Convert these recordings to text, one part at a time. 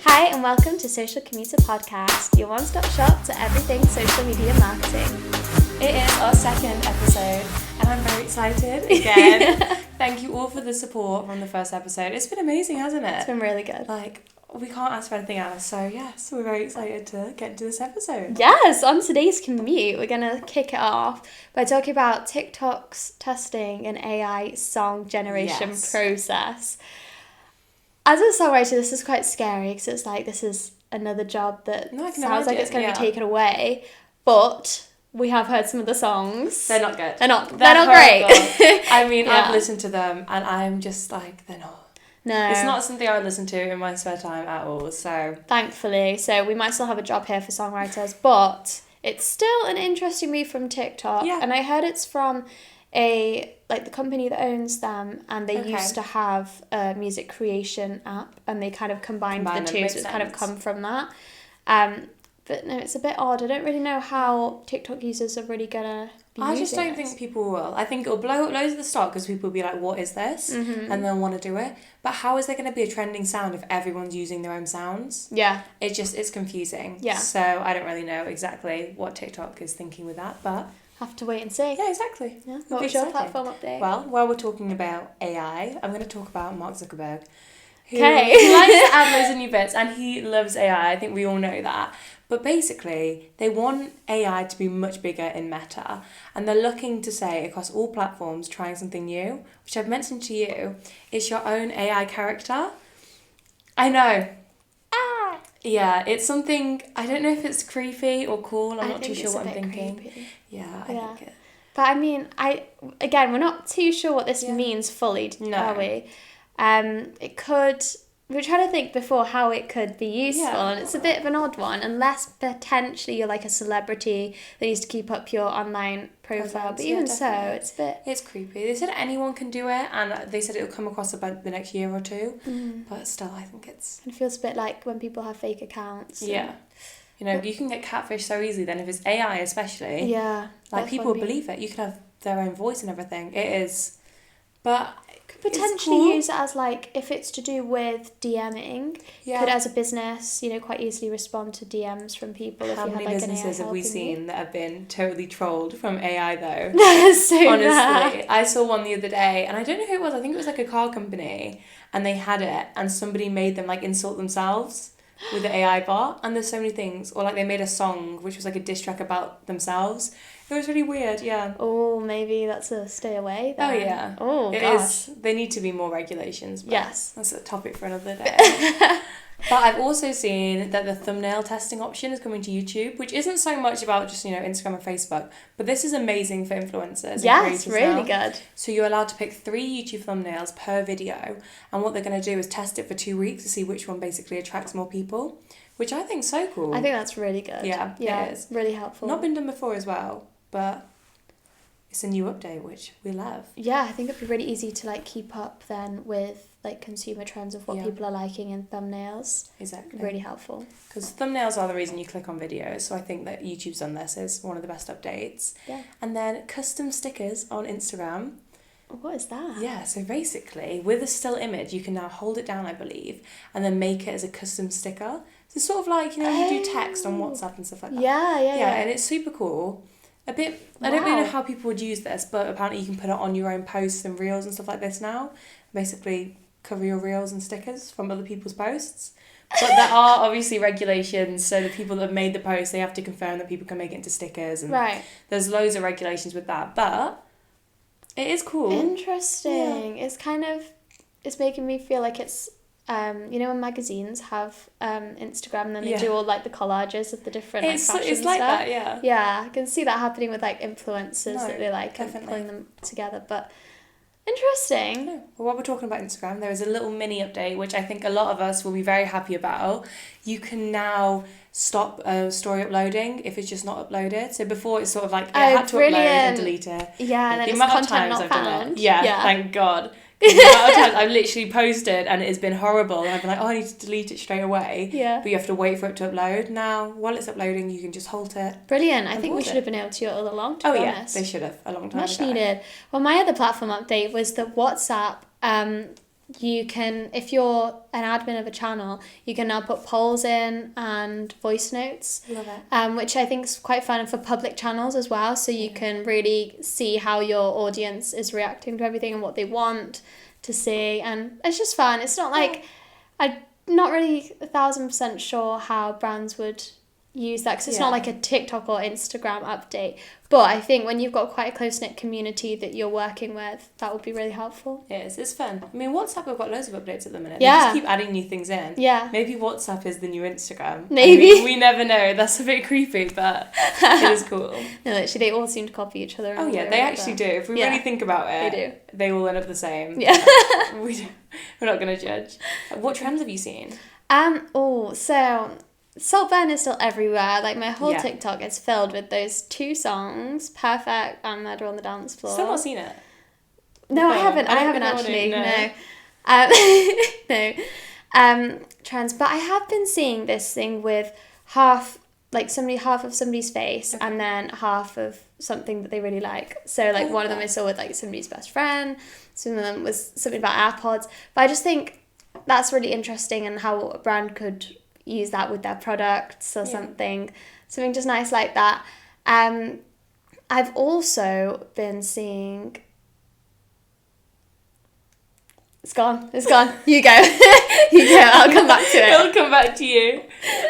Hi and welcome to Social Commuter Podcast, your one-stop shop to everything social media marketing. It is our second episode and I'm very excited again. Thank you all for the support from the first episode. It's been amazing, hasn't it? It's been really good. We can't ask for anything else, so yes, we're very excited to get into this episode. Yes, on today's commute, we're going to kick it off by talking about TikTok's testing an AI song generation process. As a songwriter, this is quite scary because it's like this is another job that sounds like it's going to be taken away. But we have heard some of the songs. They're not good. They're not great. I mean, I've listened to them and I'm just like, they're not. No. It's not something I listen to in my spare time at all, so. Thankfully. So we might still have a job here for songwriters, but it's still an interesting move from TikTok. Yeah. And I heard it's from the company that owns them, and they used to have a music creation app, and they kind of combined the two, so it's kind of come from that. But no, it's a bit odd. I don't really know how TikTok users are really gonna be I just don't this. think people will. I think it'll blow up loads at the start because people will be like, what is this? Mm-hmm. And they'll want to do it. But how is there going to be a trending sound if everyone's using their own sounds? Yeah. It's confusing. Yeah. So I don't really know exactly what TikTok is thinking with that, but... Have to wait and see. Yeah, exactly. Yeah. What was your platform update? Well, while we're talking about AI, I'm going to talk about Mark Zuckerberg. He Okay. likes to add loads of new bits and he loves AI. I think we all know that. But basically, they want AI to be much bigger in Meta. And they're looking to say across all platforms, trying something new, which I've mentioned to you, it's your own AI character. I know. Yeah, it's something, I don't know if it's creepy or cool. I'm not too sure what I'm thinking. Creepy. Yeah, I think it. But I mean, we're not too sure what this means fully, are we? It could... We were trying to think before how it could be useful, and it's a bit of an odd one, unless potentially you're like a celebrity that needs to keep up your online profile. But even so, it's a bit... It's creepy. They said anyone can do it, and they said it'll come across about the next year or two, but still, I think it's... It feels a bit like when people have fake accounts. Yeah. You know, you can get catfish so easily then, if it's AI especially. Yeah. Like, people will believe it. You can have their own voice and everything. It is... But... Potentially use it as like, if it's to do with DMing, could as a business, quite easily respond to DMs from people. How many businesses have we seen that have been totally trolled from AI though? So honestly, bad. I saw one the other day and I don't know who it was. I think it was like a car company and they had it and somebody made them like insult themselves with the AI bot, and there's so many things. Or like they made a song which was like a diss track about themselves. It was really weird, yeah. Oh, maybe that's a stay away then. Oh, yeah. Oh, it gosh. There need to be more regulations. But yes. That's a topic for another day. But I've also seen that the thumbnail testing option is coming to YouTube, which isn't so much about just, Instagram and Facebook. But this is amazing for influencers. Yeah, it's really good. So you're allowed to pick 3 YouTube thumbnails per video. And what they're going to do is test it for 2 weeks to see which one basically attracts more people, which I think is so cool. I think that's really good. Yeah, it is. Really helpful. Not been done before as well, but it's a new update, which we love. Yeah, I think it'd be really easy to keep up then with consumer trends of what people are liking in thumbnails. Exactly. Really helpful. Because thumbnails are the reason you click on videos, so I think that YouTube's done this is one of the best updates. Yeah. And then custom stickers on Instagram. What is that? Yeah, so basically, with a still image, you can now hold it down, I believe, and then make it as a custom sticker. So it's sort of like, you do text on WhatsApp and stuff like that. Yeah, and it's super cool. I don't really know how people would use this, but apparently you can put it on your own posts and reels and stuff like this now. Basically, cover your reels and stickers from other people's posts. But there are obviously regulations, so the people that have made the post, they have to confirm that people can make it into stickers. And there's loads of regulations with that, but it is cool. Interesting. Yeah. It's making me feel like it's, when magazines have Instagram and then they do all the collages of the different fashion it's like stuff. that, yeah. Yeah, I can see that happening with influencers that they definitely. and pulling them together, but interesting. Yeah. Well, while we're talking about Instagram, there is a little mini update which I think a lot of us will be very happy about. You can now stop story uploading if it's just not uploaded. So before it's sort of like, I had to upload and delete it. Yeah, and then it's content not found. Yeah, thank God. The amount of times I've literally posted and it has been horrible and I've been like, I need to delete it straight away. Yeah. But you have to wait for it to upload. Now, while it's uploading, you can just halt it. Brilliant. I think we should have been able to all along, to be honest. They should have a long time Much ago. needed. Well, my other platform update was that WhatsApp you can, if you're an admin of a channel, you can now put polls in and voice notes. Love it. Which I think is quite fun for public channels as well. So you can really see how your audience is reacting to everything and what they want to see. And it's just fun. It's not like, I'm not really 1,000% sure how brands would use that, because it's not like a TikTok or Instagram update. But I think when you've got quite a close-knit community that you're working with, that would be really helpful. It is. It's fun. I mean, WhatsApp have got loads of updates at the minute. Yeah. They just keep adding new things in. Yeah. Maybe WhatsApp is the new Instagram. Maybe. I mean, we never know. That's a bit creepy, but it is cool. No, literally, they all seem to copy each other. Oh, yeah, they actually do. If we really think about it, they do. They all end up the same. Yeah. We're not going to judge. What trends have you seen? So Saltburn is still everywhere. Like, my whole TikTok is filled with those two songs, Perfect and Murder on the Dance Floor. Still not seen it? No, I haven't actually. No. No. Trends. But I have been seeing this thing with half of somebody's face and then half of something that they really like. So, like, one of them I saw with, like, somebody's best friend. Some of them was something about AirPods. But I just think that's really interesting, and how a brand could use that with their products or something just nice like that. I've also been seeing... It's gone. You go. I'll come back to it. I'll come back to you.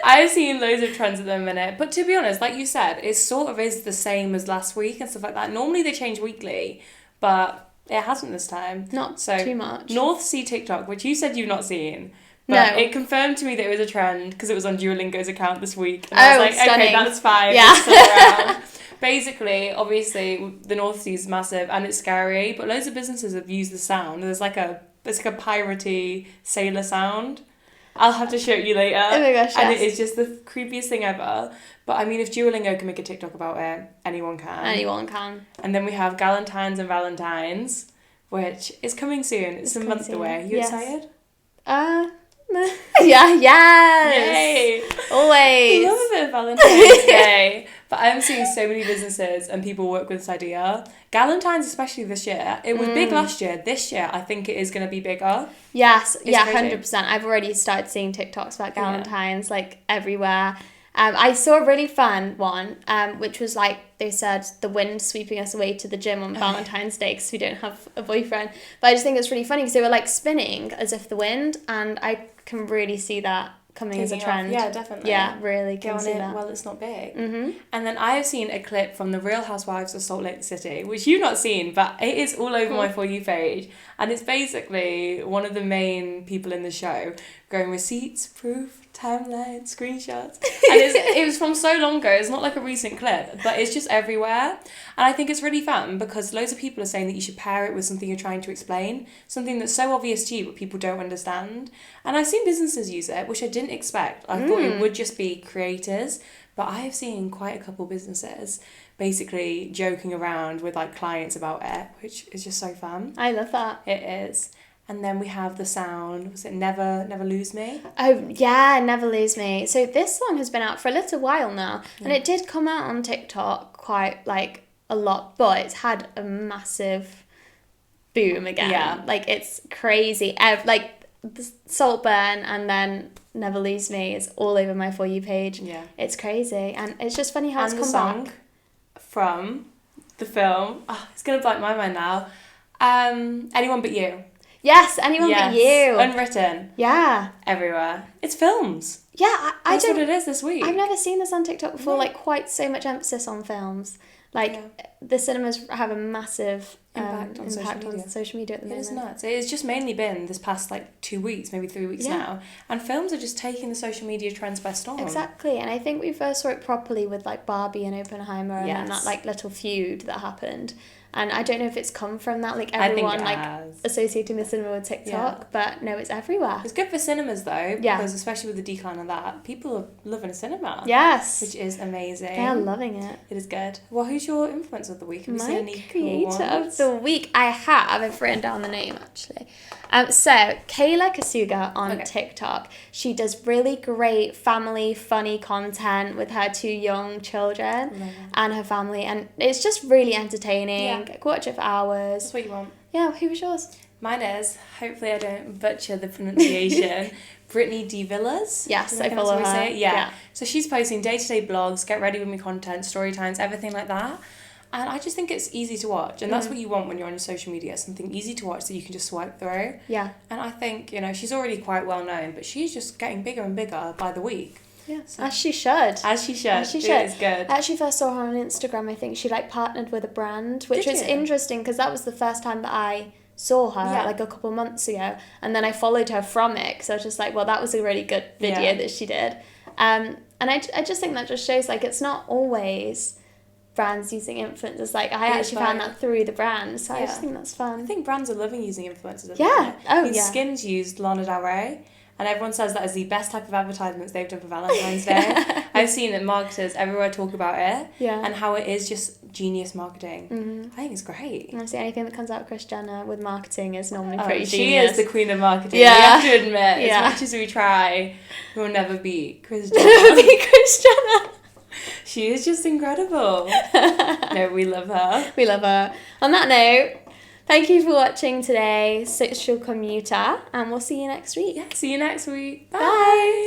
I've seen loads of trends at the minute, but to be honest, like you said, it sort of is the same as last week and stuff like that. Normally they change weekly, but it hasn't this time. Not too much. North Sea TikTok, which you said you've not seen. But no. It confirmed to me that it was a trend because it was on Duolingo's account this week. And I was like, stunning. Okay, that's fine. Yeah. It's still around. Basically, obviously, the North Sea is massive and it's scary, but loads of businesses have used the sound. There's like a piratey sailor sound. I'll have to show you later. Oh my gosh, yes. And it is just the creepiest thing ever. But I mean, if Duolingo can make a TikTok about it, anyone can. Anyone can. And then we have Galentine's and Valentine's, which is coming soon. It's a month away. You excited? Yeah, yes. Yay. Always. I love a bit of Valentine's Day. But I'm seeing so many businesses and people work with this idea. Galentine's, especially this year. It was big last year. This year, I think it is going to be bigger. Yes, It's crazy. 100%. I've already started seeing TikToks about Galentine's, like, everywhere. I saw a really fun one, which was like, they said the wind sweeping us away to the gym on Valentine's Day because we don't have a boyfriend. But I just think it's really funny because they were like spinning as if the wind, and I can really see that coming as a trend. Yeah, definitely. Yeah, really can Go on see it that. while it's not big. Mm-hmm. And then I have seen a clip from the Real Housewives of Salt Lake City, which you've not seen, but it is all over my For You page. And it's basically one of the main people in the show going receipts, proof, timeline, screenshots. And it was from so long ago. It's not like a recent clip, but it's just everywhere. And I think it's really fun because loads of people are saying that you should pair it with something you're trying to explain, something that's so obvious to you but people don't understand. And I've seen businesses use it, which I didn't expect. I thought it would just be creators, but I have seen quite a couple businesses basically joking around with like clients about it, which is just so fun. I love that. It is. And then we have the sound, was it Never Lose Me? Oh, yeah, Never Lose Me. So this song has been out for a little while now, and it did come out on TikTok quite, like, a lot, but it's had a massive boom again. Yeah. Like, it's crazy. Like, Saltburn and then Never Lose Me is all over my For You page. Yeah. It's crazy, and it's just funny how and it's come the song back. From the film, it's going to blank my mind now, Anyone But You. Yes, Anyone But You. Unwritten. Yeah. Everywhere. It's films. Yeah, That's what it is this week. I've never seen this on TikTok before, like, quite so much emphasis on films. Like, the cinemas have a massive impact on social media at the moment. It is nuts. It's just mainly been this past, like, 2 weeks, maybe 3 weeks now. And films are just taking the social media trends by storm. Exactly. And I think we first saw it properly with, like, Barbie and Oppenheimer and then that, like, little feud that happened. And I don't know if it's come from that, like, everyone, like, associating the cinema with TikTok. But, no, it's everywhere. It's good for cinemas, though. Yeah. Because especially with the decline of that, people are loving a cinema. Yes. Which is amazing. They are loving it. It is good. Well, who's your influencer of the week? Have you seen any creator cool ones? of the week. I've written down the name, actually. So, Kayla Kasuga on TikTok. She does really great family, funny content with her 2 young children and her family. And it's just really entertaining. Like, watch it for hours. That's what you want. Yeah, who was yours? Mine is, hopefully I don't butcher the pronunciation, Brittany D. Villas. Yes, I follow her. Say it? Yeah. So she's posting day-to-day blogs, get ready with me content, story times, everything like that. And I just think it's easy to watch. And that's what you want when you're on your social media, something easy to watch that you can just swipe through. Yeah. And I think, you know, she's already quite well known, but she's just getting bigger and bigger by the week. Yeah, so, as she should. As she should. As she should. It is good. I actually first saw her on Instagram. I think she like partnered with a brand, which was interesting because that was the first time that I saw her like a couple months ago, and then I followed her from it because I was just like, well, that was a really good video that she did. And I just think that just shows like it's not always brands using influencers. Like I actually found that through the brands, so I just think that's fun. I think brands are loving using influencers. Skims used Lana Del Rey, and everyone says that is the best type of advertisements they've done for Valentine's Day. I've seen that marketers everywhere talk about it, and how it is just genius marketing. I think it's great. Honestly, anything that comes out of Kris Jenner with marketing is normally pretty she genius. She is the queen of marketing. We have to admit, as much as we try, we'll never beat Kris Jenner. She is just incredible. No, we love her. We love her. On that note, thank you for watching today, Social Commuter, and we'll see you next week. Yeah, see you next week. Bye.